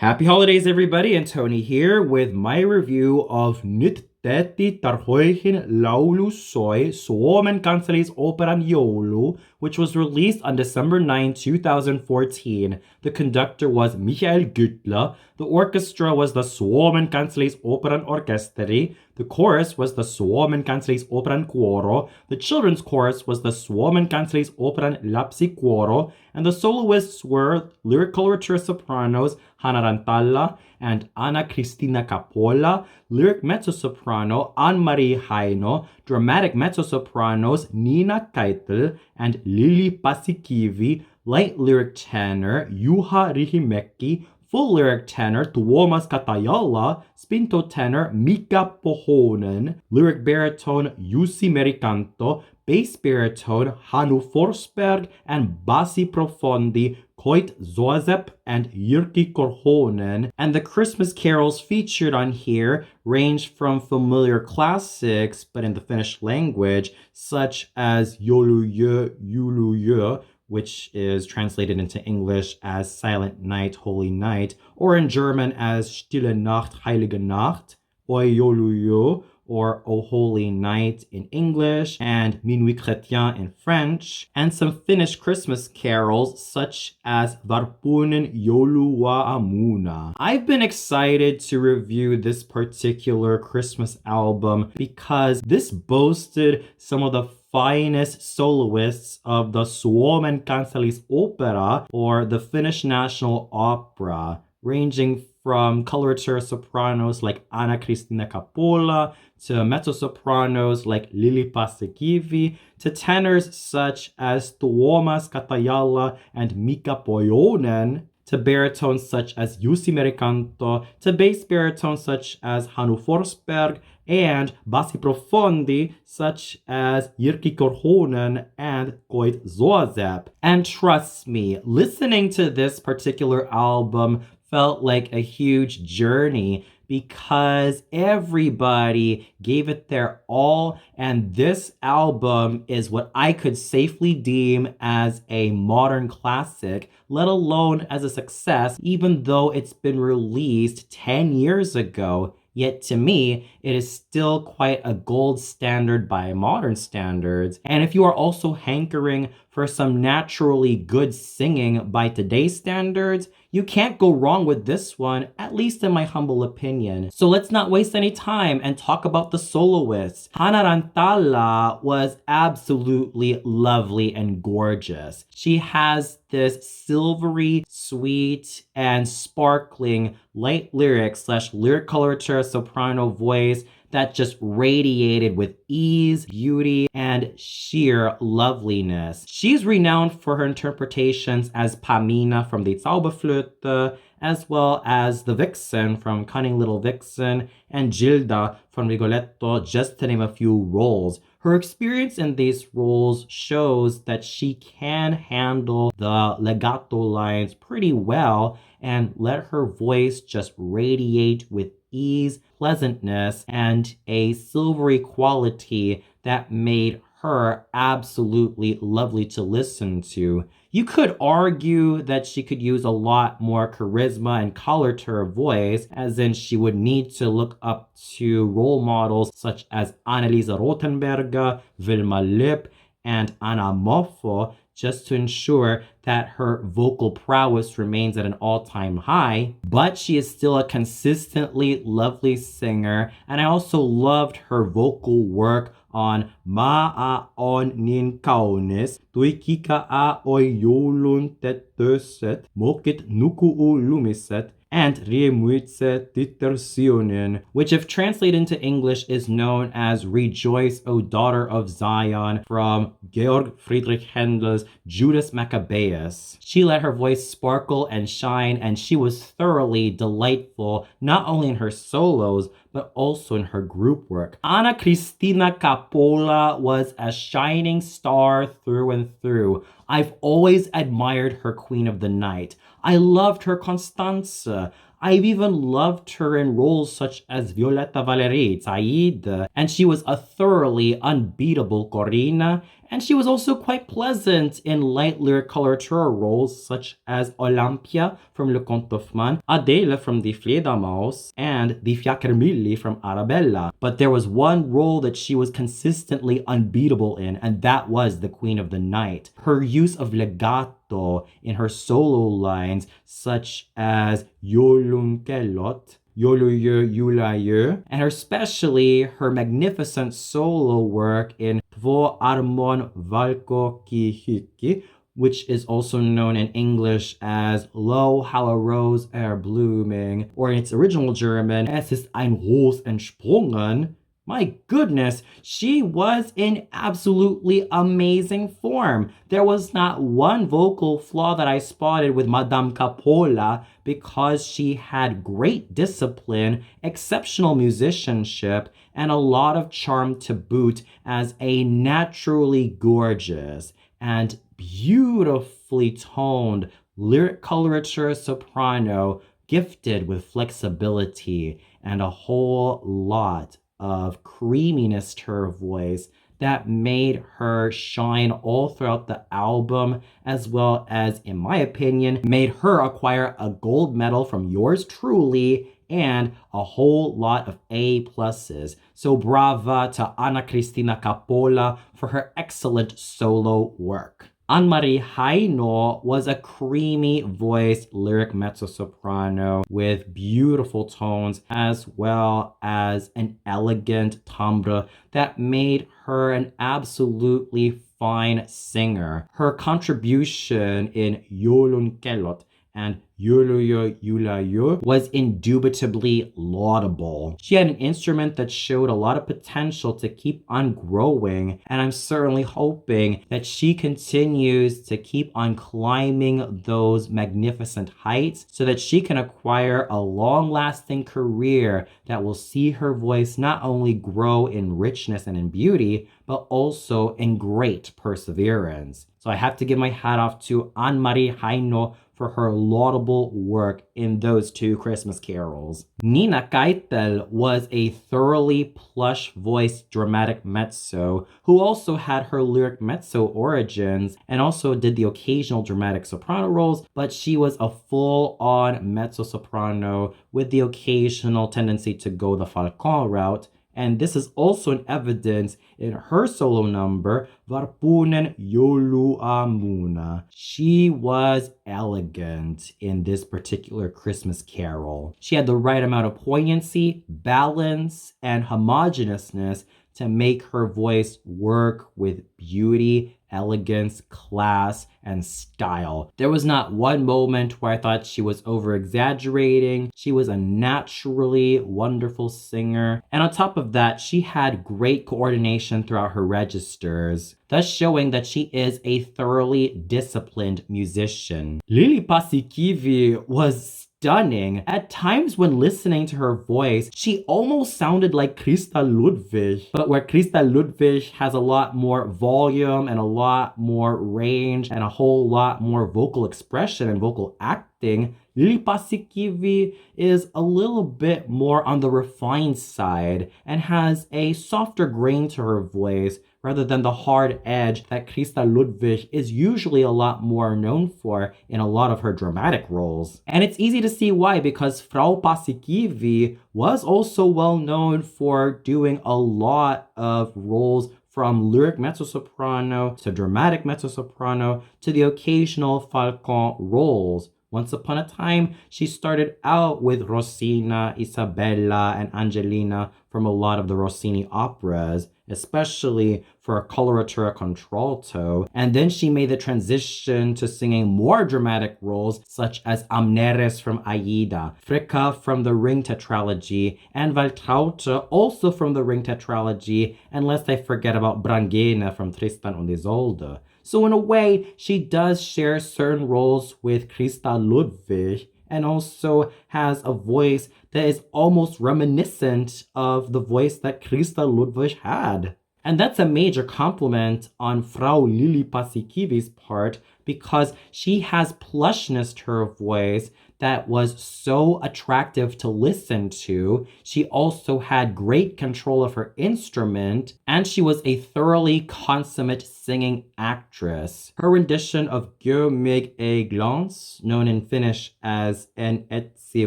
Happy holidays, everybody, and Tony here with my review of Nyt täti tarhoihin laulu soi Suomen Kansallisoopperan Joulu, which was released on December 9, 2014. The conductor was Michael Güttler. The orchestra was the Suomen Kansallisoopperan Orkesteri. The chorus was the Suomen Kansallisoopperan Kuoro. The children's chorus was the Suomen Kansallisoopperan Lapsikuoro. And the soloists were lyric coloratura sopranos Hanna Rantala and Anna-Kristiina Capola, lyric mezzo-soprano Anne-Marie Haino, dramatic mezzo-sopranos Nina Keitel and Lili Paasikivi, light lyric tenor Juha Rihimäki, full lyric tenor Tuomas Katajala, spinto tenor Mika Pohonen, lyric baritone Jussi Merikanto, bass baritone Hannu Forsberg, and bassi profondi Koit Zoazep and Jyrki Korhonen. And the Christmas carols featured on here range from familiar classics, but in the Finnish language, such as Jouluyö, Jouluyö, which is translated into English as Silent Night, Holy Night, or in German as Stille Nacht, Heilige Nacht, Oi Jouluyö, or O Holy Night in English, and Minuit Chrétien in French, and some Finnish Christmas carols such as Varpunen Joulua Amuna. I've been excited to review this particular Christmas album because this boasted some of the finest soloists of the Suomen Kansallisopera, or the Finnish National Opera, ranging from coloratura sopranos like Anna-Kristiina Capola, to mezzo-sopranos like Lili Paasikivi, to tenors such as Tuomas Katajala and Mika Pohonen, to baritones such as Jussi Merikanto, to bass baritones such as Hannu Forsberg, and bassi profondi such as Jyrki Korhonen and Koit Zoazep. And trust me, listening to this particular album felt like a huge journey because everybody gave it their all, and this album is what I could safely deem as a modern classic, let alone as a success, even though it's been released 10 years ago. Yet to me, it is still quite a gold standard by modern standards. And if you are also hankering for some naturally good singing by today's standards, you can't go wrong with this one, at least in my humble opinion. So let's not waste any time and talk about the soloists. Hanna Rantala was absolutely lovely and gorgeous. She has this silvery, sweet, and sparkling light lyric / lyric coloratura soprano voice that just radiated with ease, beauty, and sheer loveliness. She's renowned for her interpretations as Pamina from Die Zauberflöte, as well as the Vixen from Cunning Little Vixen, and Gilda from Rigoletto, just to name a few roles. Her experience in these roles shows that she can handle the legato lines pretty well and let her voice just radiate with ease, pleasantness, and a silvery quality that made her absolutely lovely to listen to. You could argue that she could use a lot more charisma and color to her voice, as in she would need to look up to role models such as Anneliese Rothenberger, Vilma Lipp, and Anna Moffo, just to ensure that her vocal prowess remains at an all-time high. But she is still a consistently lovely singer, and I also loved her vocal work on Maa on niin kaunis, tuikika a oi joulun tösset, mokit nukuu lumiset, and Riemuitse Titersionen, which if translated into English is known as Rejoice, O Daughter of Zion, from Georg Friedrich Handel's Judas Maccabeus. She let her voice sparkle and shine, and she was thoroughly delightful, not only in her solos, but also in her group work. Anna-Kristiina Capola was a shining star through and through. I've always admired her Queen of the Night. I loved her Constanze. I've even loved her in roles such as Violetta Valerie, Zaid, and she was a thoroughly unbeatable Corina, And she was also quite pleasant in light lyric coloratura roles such as Olympia from Le Conte of Man, Adele from Die Fledermaus, and Die Fiackermilli from Arabella. But there was one role that she was consistently unbeatable in, and that was the Queen of the Night. Her use of legato in her solo lines such as Jolunkelot, Yoluye Yulaye, and especially her magnificent solo work in Tvo Armon Valko Kihiki, which is also known in English as Lo, how a rose blooming, or in its original German, Es ist ein Ros entsprungen. My goodness, she was in absolutely amazing form. There was not one vocal flaw that I spotted with Madame Capola because she had great discipline, exceptional musicianship, and a lot of charm to boot as a naturally gorgeous and beautifully toned lyric coloratura soprano gifted with flexibility and a whole lot of creaminess to her voice that made her shine all throughout the album, as well as, in my opinion, made her acquire a gold medal from yours truly and a whole lot of A pluses. So brava to Anna-Kristiina Capola for her excellent solo work. Ann-Marie Heino was a creamy voiced lyric mezzo-soprano with beautiful tones as well as an elegant timbre that made her an absolutely fine singer. Her contribution in Jolunkelot and Yoluye Yulaye was indubitably laudable. She had an instrument that showed a lot of potential to keep on growing, and I'm certainly hoping that she continues to keep on climbing those magnificent heights so that she can acquire a long-lasting career that will see her voice not only grow in richness and in beauty, but also in great perseverance. So I have to give my hat off to Ann-Marie Heino for her laudable work in those two Christmas carols. Nina Keitel was a thoroughly plush-voiced dramatic mezzo who also had her lyric mezzo origins and also did the occasional dramatic soprano roles, but she was a full-on mezzo-soprano with the occasional tendency to go the falcon route. And this is also an evidence in her solo number, Varpunen Jouluaamuna. She was elegant in this particular Christmas carol. She had the right amount of poignancy, balance, and homogeneousness to make her voice work with beauty, elegance, class, and style. There was not one moment where I thought she was over-exaggerating. She was a naturally wonderful singer. And on top of that, she had great coordination throughout her registers, thus showing that she is a thoroughly disciplined musician. Lili Paasikivi was stunning. At times when listening to her voice, she almost sounded like Krista Ludwig, but where Krista Ludwig has a lot more volume and a lot more range and a whole lot more vocal expression and vocal acting, Lili Paasikivi is a little bit more on the refined side and has a softer grain to her voice rather than the hard edge that Krista Ludwig is usually a lot more known for in a lot of her dramatic roles. And it's easy to see why, because Frau Paasikivi was also well known for doing a lot of roles from lyric mezzo-soprano to dramatic mezzo-soprano to the occasional falcon roles. Once upon a time, she started out with Rosina, Isabella, and Angelina from a lot of the Rossini operas, especially for coloratura contralto. And then she made the transition to singing more dramatic roles such as Amneris from Aida, Fricka from the Ring Tetralogy, and Valtraute also from the Ring Tetralogy, and lest I forget about Brangena from Tristan und Isolde. So in a way, she does share certain roles with Krista Ludwig and also has a voice that is almost reminiscent of the voice that Krista Ludwig had. And that's a major compliment on Frau Lili Paasikivi's part because she has plushness to her voice that was so attractive to listen to. She also had great control of her instrument, and she was a thoroughly consummate singing actress. Her rendition of Gyo mig e glans, known in Finnish as En etsi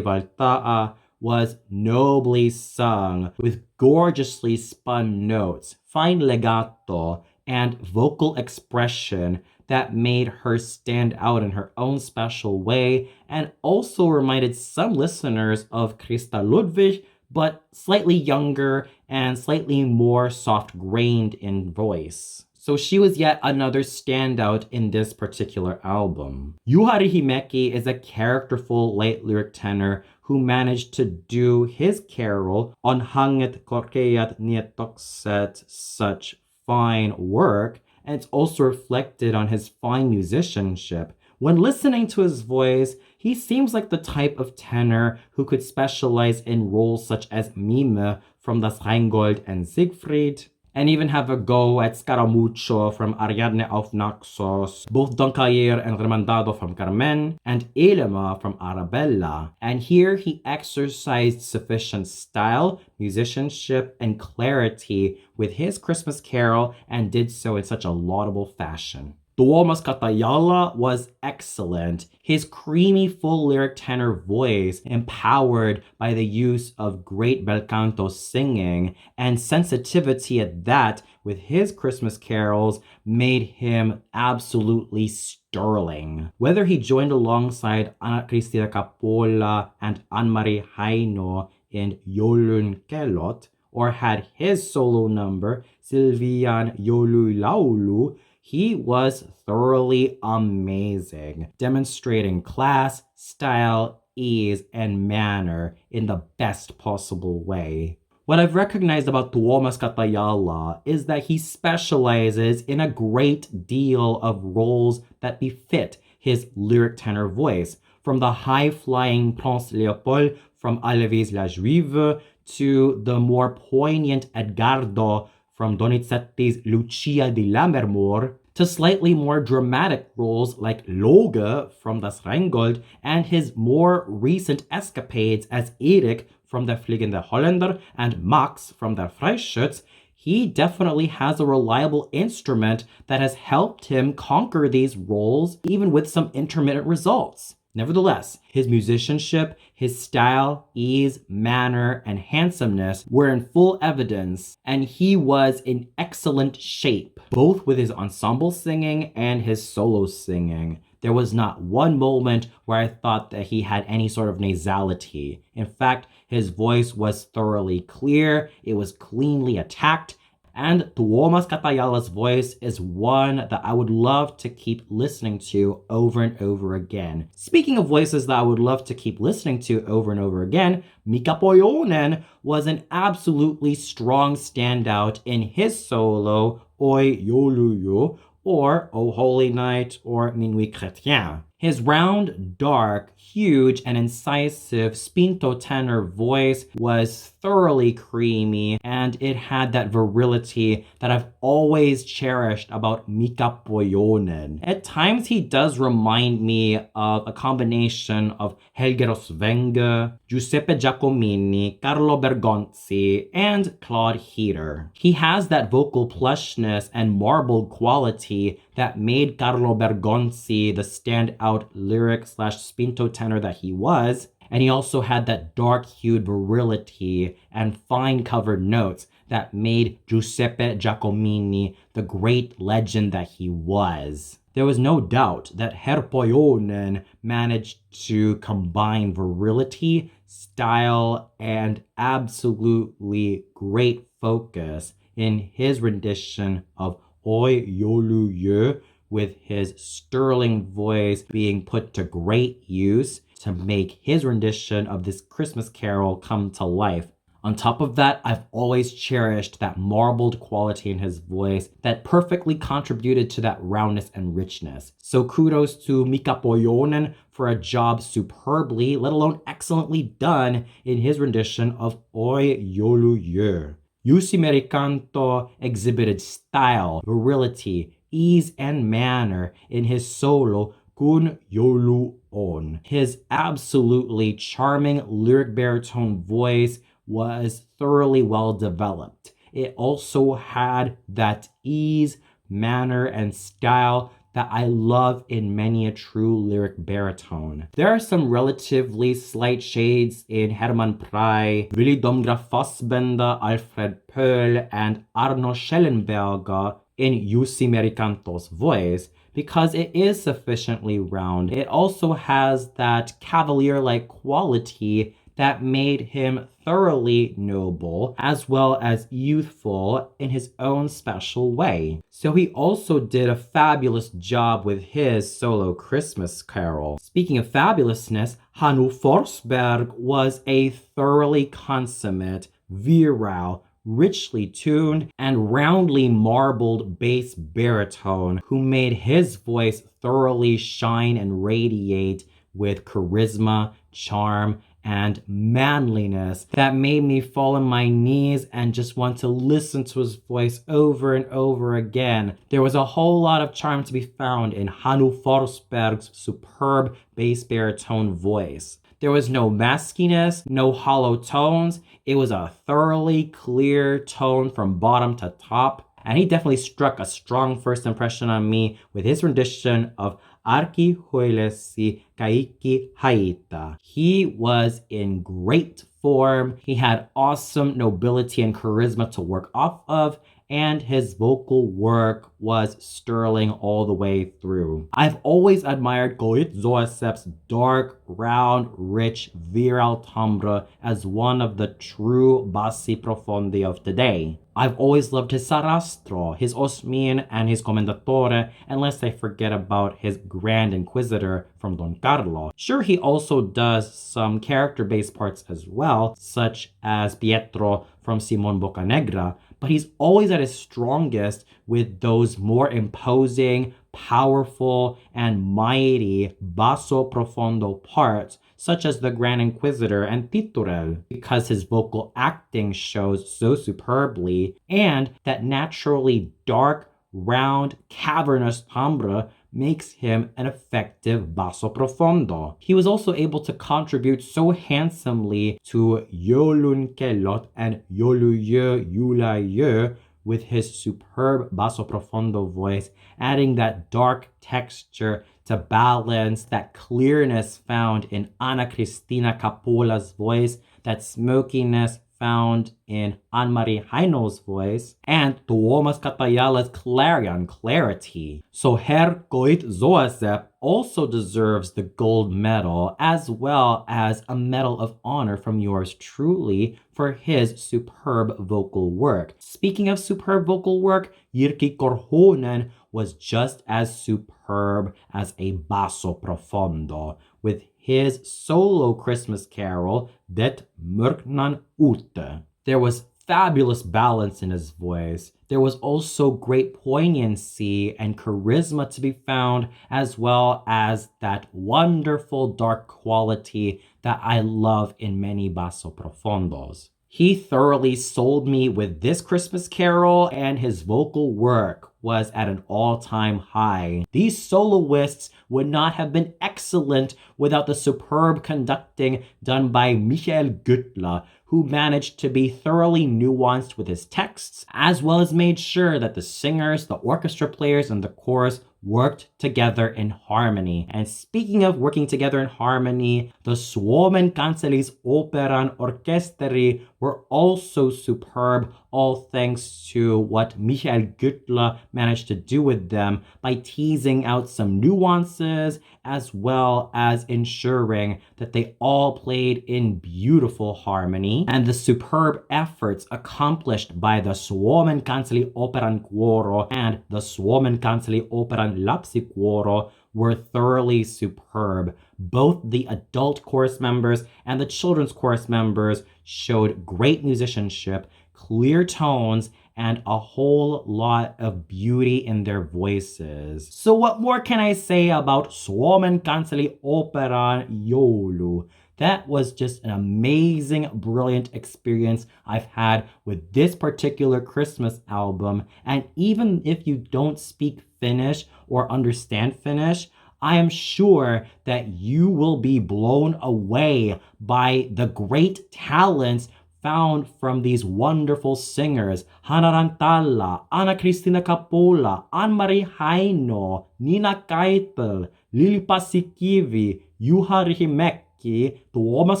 valtaa, was nobly sung with gorgeously spun notes, fine legato, and vocal expression that made her stand out in her own special way and also reminded some listeners of Krista Ludwig, but slightly younger and slightly more soft-grained in voice. So she was yet another standout in this particular album. Juhari Himeki is a characterful light lyric tenor who managed to do his carol on Hanget Korkeat Nietokset such fine work, and it's also reflected on his fine musicianship. When listening to his voice, he seems like the type of tenor who could specialize in roles such as Mime from Das Rheingold and Siegfried, and even have a go at Scaramuccio from Ariadne auf Naxos, both Don Cayer and Remandado from Carmen, and Elema from Arabella. And here he exercised sufficient style, musicianship, and clarity with his Christmas carol and did so in such a laudable fashion. Tuomas Katajala was excellent. His creamy full lyric tenor voice, empowered by the use of great bel canto singing and sensitivity at that with his Christmas carols, made him absolutely sterling. Whether he joined alongside Anna-Kristiina Kapola and Anne-Marie Heino in Joulun Kellot, or had his solo number, Silvian Joulu Laulu, he was thoroughly amazing, demonstrating class, style, ease, and manner in the best possible way. What I've recognized about Tuomas Katajala is that he specializes in a great deal of roles that befit his lyric tenor voice, from the high-flying Prince Leopold from Alevis la Juive to the more poignant Edgardo from Donizetti's Lucia di Lammermoor, to slightly more dramatic roles like Loge from Das Rheingold and his more recent escapades as Erik from Der Fliegende Holländer and Max from Der Freischütz. He definitely has a reliable instrument that has helped him conquer these roles, even with some intermittent results. Nevertheless, his musicianship, his style, ease, manner, and handsomeness were in full evidence, and he was in excellent shape, both with his ensemble singing and his solo singing. There was not one moment where I thought that he had any sort of nasality. In fact, his voice was thoroughly clear, it was cleanly attacked, and Tuomas Katajala's voice is one that I would love to keep listening to over and over again. Speaking of voices that I would love to keep listening to over and over again, Mika Poyonen was an absolutely strong standout in his solo, Oi Jouluyo, or O Holy Night, or Minuit Chrétien. His round, dark, huge, and incisive spinto tenor voice was thoroughly creamy, and it had that virility that I've always cherished about Mika Poyonen. At times, he does remind me of a combination of Helge Rosvenge, Giuseppe Giacomini, Carlo Bergonzi, and Claude Heater. He has that vocal plushness and marbled quality that made Carlo Bergonzi the standout lyric/spinto tenor that he was, and he also had that dark-hued virility and fine-covered notes that made Giuseppe Giacomini the great legend that he was. There was no doubt that Herr Poyonen managed to combine virility, style, and absolutely great focus in his rendition of Oi Jouluyo, with his sterling voice being put to great use to make his rendition of this Christmas carol come to life. On top of that, I've always cherished that marbled quality in his voice that perfectly contributed to that roundness and richness. So kudos to Mika Poyonen for a job superbly, let alone excellently done, in his rendition of Oi Jouluyo. Jussi Merikanto exhibited style, virility, ease, and manner in his solo kun joulu on. His absolutely charming lyric baritone voice was thoroughly well developed. It also had that ease, manner, and style that I love in many a true lyric baritone. There are some relatively slight shades in Herman Prey, Willy Domgra Fassbender, Alfred Pöhl, and Arno Schellenberger in Jussi Merikanto's voice, because it is sufficiently round. It also has that cavalier-like quality that made him thoroughly noble as well as youthful in his own special way. So he also did a fabulous job with his solo Christmas carol. Speaking of fabulousness, Hannu Forsberg was a thoroughly consummate, virile, richly tuned, and roundly marbled bass baritone who made his voice thoroughly shine and radiate with charisma, charm, and manliness that made me fall on my knees and just want to listen to his voice over and over again. There was a whole lot of charm to be found in Hannu Forsberg's superb bass baritone voice. There was no maskiness, no hollow tones. It was a thoroughly clear tone from bottom to top. And he definitely struck a strong first impression on me with his rendition of Arki Huilesi Kaikki Haita. He was in great form. He had awesome nobility and charisma to work off of, and his vocal work was sterling all the way through. I've always admired Goit Zoasep's dark, round, rich, virile timbre as one of the true bassi profondi of today. I've always loved his sarastro, his osmin, and his commendatore, unless I forget about his Grand Inquisitor from Don Carlo. Sure, he also does some character-based parts as well, such as Pietro from Simon Boccanegra, but he's always at his strongest with those more imposing, powerful, and mighty basso profondo parts, such as the Grand Inquisitor and Titurel, because his vocal acting shows so superbly, and that naturally dark, round, cavernous timbre makes him an effective basso profondo. He was also able to contribute so handsomely to Jolun Kellot and Joluyö Julayö with his superb basso profondo voice, adding that dark texture to balance that clearness found in Anna-Kristiina Kapula's voice, that smokiness found in Anne-Marie Heino's voice, and Tuomas Katajala's clarion clarity. So Herr Goit Zoasep also deserves the gold medal, as well as a medal of honor from yours truly for his superb vocal work. Speaking of superb vocal work, Jyrki Korhonen was just as superb as a basso profondo with his solo Christmas carol, Det Mörknan Ute. There was fabulous balance in his voice. There was also great poignancy and charisma to be found, as well as that wonderful dark quality that I love in many basso profondos. He thoroughly sold me with this Christmas carol, and his vocal work was at an all-time high. These soloists would not have been excellent without the superb conducting done by Michael Güttler, who managed to be thoroughly nuanced with his texts, as well as made sure that the singers, the orchestra players, and the chorus worked together in harmony. And speaking of working together in harmony, the Suomen Kansallisoopperan Orkesteri were also superb, all thanks to what Michael Güttler managed to do with them by teasing out some nuances, as well as ensuring that they all played in beautiful harmony. And the superb efforts accomplished by the Suomen Kansallisoopperan Kuoro and the Suomen Kansallisoopperan Lapsikuoro were thoroughly superb. Both the adult chorus members and the children's chorus members showed great musicianship, clear tones, and a whole lot of beauty in their voices. So what more can I say about Suomen Kansallisoopperan Joulu? That was just an amazing, brilliant experience I've had with this particular Christmas album. And even if you don't speak Finnish or understand Finnish, I am sure that you will be blown away by the great talents found from these wonderful singers: Hanarantala, Anna-Kristiina Kapola, Anne-Marie Haino, Nina Kaitel, Lili Paasikivi, Juha Rihimäki, Tuomas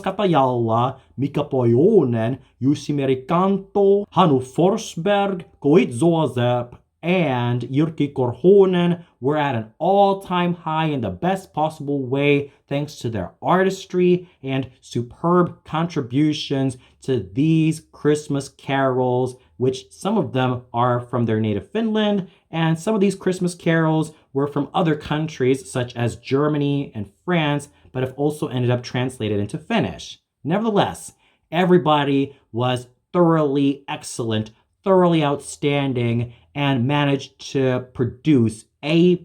Katajalla, Mika Pojonen, Jussi Merikanto, Hannu Forsberg, Koit Zozep, and Jyrki Korhonen were at an all-time high in the best possible way thanks to their artistry and superb contributions to these Christmas carols, which some of them are from their native Finland, and some of these Christmas carols were from other countries such as Germany and France, but have also ended up translated into Finnish. Nevertheless, everybody was thoroughly excellent, thoroughly outstanding, and managed to produce A+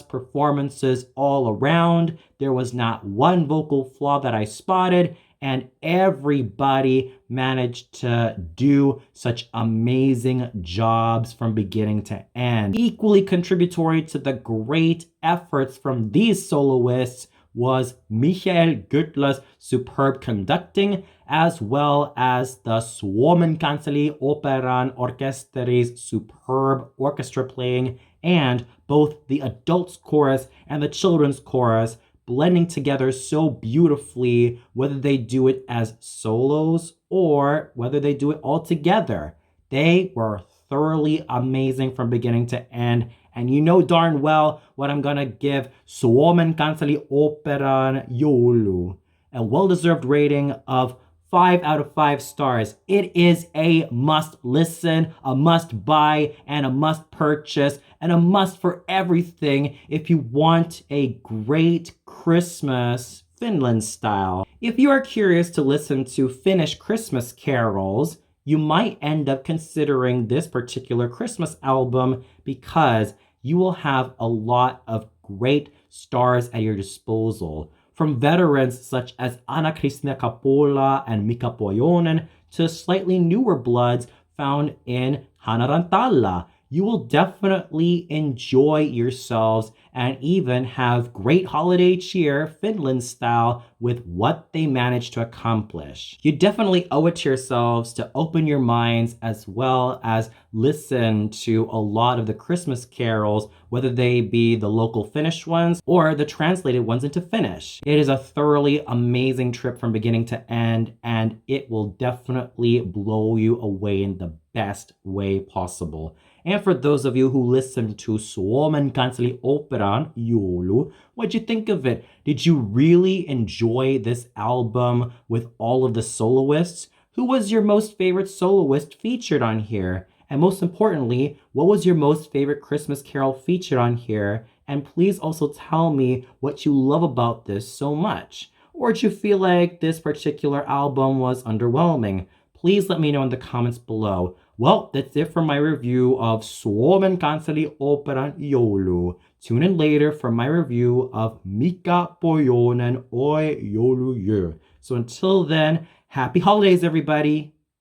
performances all around. There was not one vocal flaw that I spotted, and everybody managed to do such amazing jobs from beginning to end. Equally contributory to the great efforts from these soloists was Michael Gytlä's superb conducting, as well as the Suomen Kansallisoopperan Orkester's superb orchestra playing, and both the adults chorus and the children's chorus blending together so beautifully, whether they do it as solos or whether they do it all together. They were thoroughly amazing from beginning to end, and you know darn well what I'm gonna give Suomen Kansallisoopperan Joulu. A well-deserved rating of 5 out of 5 stars. It is a must listen, a must buy, and a must purchase, and a must for everything if you want a great Christmas Finland style. If you are curious to listen to Finnish Christmas carols, you might end up considering this particular Christmas album because you will have a lot of great stars at your disposal. From veterans such as Anna-Kristiina Kapola and Mika Pojonen to slightly newer bloods found in Hanarantala. You will definitely enjoy yourselves and even have great holiday cheer Finland style with what they managed to accomplish. You definitely owe it to yourselves to open your minds as well as listen to a lot of the Christmas carols, whether they be the local Finnish ones or the translated ones into Finnish. It is a thoroughly amazing trip from beginning to end, and it will definitely blow you away in the best way possible. And for those of you who listened to Suomen Kansallisoopperan Joulu, what'd you think of it? Did you really enjoy this album with all of the soloists? Who was your most favorite soloist featured on here? And most importantly, what was your most favorite Christmas carol featured on here? And please also tell me what you love about this so much. Or did you feel like this particular album was underwhelming? Please let me know in the comments below. Well, that's it for my review of Suomen Kansallisoopperan Joulu. Tune in later for my review of Mika Pojonen Oi Joulu Jö. So until then, happy holidays, everybody!